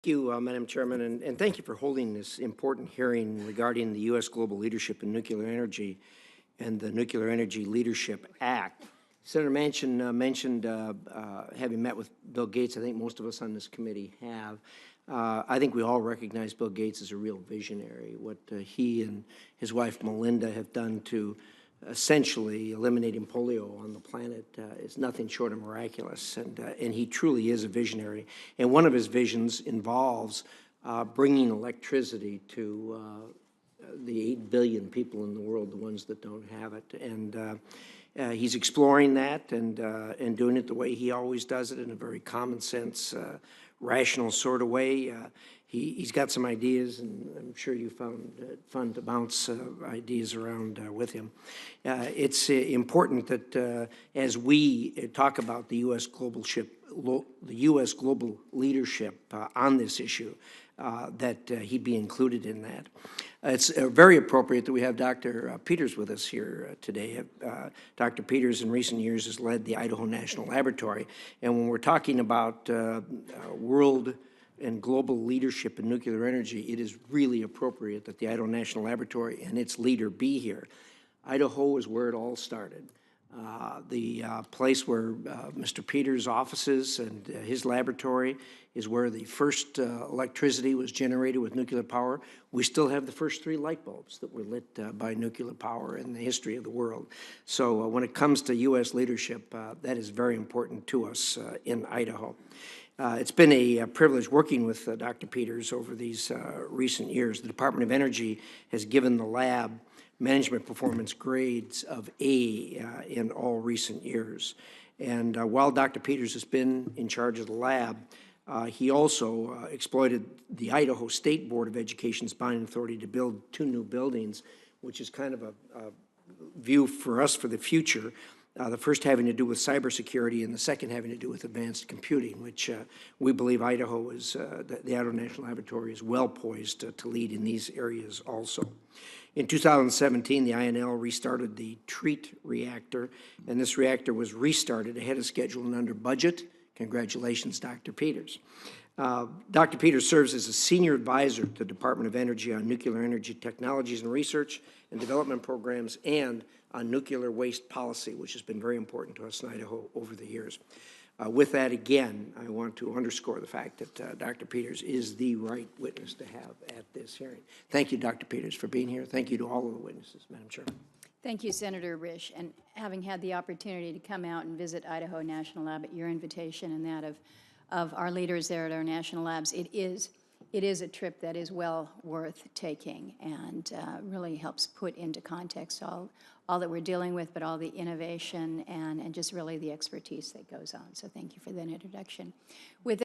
Thank you, Madam Chairman, and thank you for holding this important hearing regarding the U.S. global leadership in nuclear energy and the Nuclear Energy Leadership Act. Senator Manchin mentioned having met with Bill Gates. I think most of us on this committee have. I think we all recognize Bill Gates as a real visionary. What he and his wife Melinda have done to essentially eliminating polio on the planet is nothing short of miraculous, and he truly is a visionary. And one of his visions involves bringing electricity to the 8 billion people in the world, the ones that don't have it. And he's exploring that and doing it the way he always does it, in a very common sense, rational sort of way. He's got some ideas, and I'm sure you found it fun to bounce ideas around with him. It's important that as we talk about the U.S. global leadership on this issue, that he be included in that. It's very appropriate that we have Dr. Peters with us here today. Dr. Peters in recent years has led the Idaho National Laboratory, and when we're talking about world and global leadership in nuclear energy, it is really appropriate that the Idaho National Laboratory and its leader be here. Idaho is where it all started. The place where Mr. Peters' offices and his laboratory is where the first electricity was generated with nuclear power. We still have the first 3 light bulbs that were lit by nuclear power in the history of the world. So when it comes to U.S. leadership, that is very important to us in Idaho. It's been a privilege working with Dr. Peters over these recent years. The Department of Energy has given the lab management performance grades of A in all recent years. And while Dr. Peters has been in charge of the lab, he also exploited the Idaho State Board of Education's binding authority to build 2 new buildings, which is kind of a view for us for the future. The first having to do with cybersecurity, and the second having to do with advanced computing, which we believe Idaho is, the Idaho National Laboratory is well poised to lead in these areas also. In 2017, the INL restarted the TREAT reactor, and this reactor was restarted ahead of schedule and under budget. Congratulations, Dr. Peters. Dr. Peters serves as a senior advisor to the Department of Energy on nuclear energy technologies and research and development programs, and on nuclear waste policy, which has been very important to us in Idaho over the years. With that, again, I want to underscore the fact that Dr. Peters is the right witness to have at this hearing. Thank you, Dr. Peters, for being here. Thank you to all of the witnesses, Madam Chairman. Thank you, Senator Risch. And having had the opportunity to come out and visit Idaho National Lab at your invitation and that of our leaders there at our national labs, it is a trip that is well worth taking, and really helps put into context all that we're dealing with, but all the innovation and just really the expertise that goes on. So thank you for that introduction. With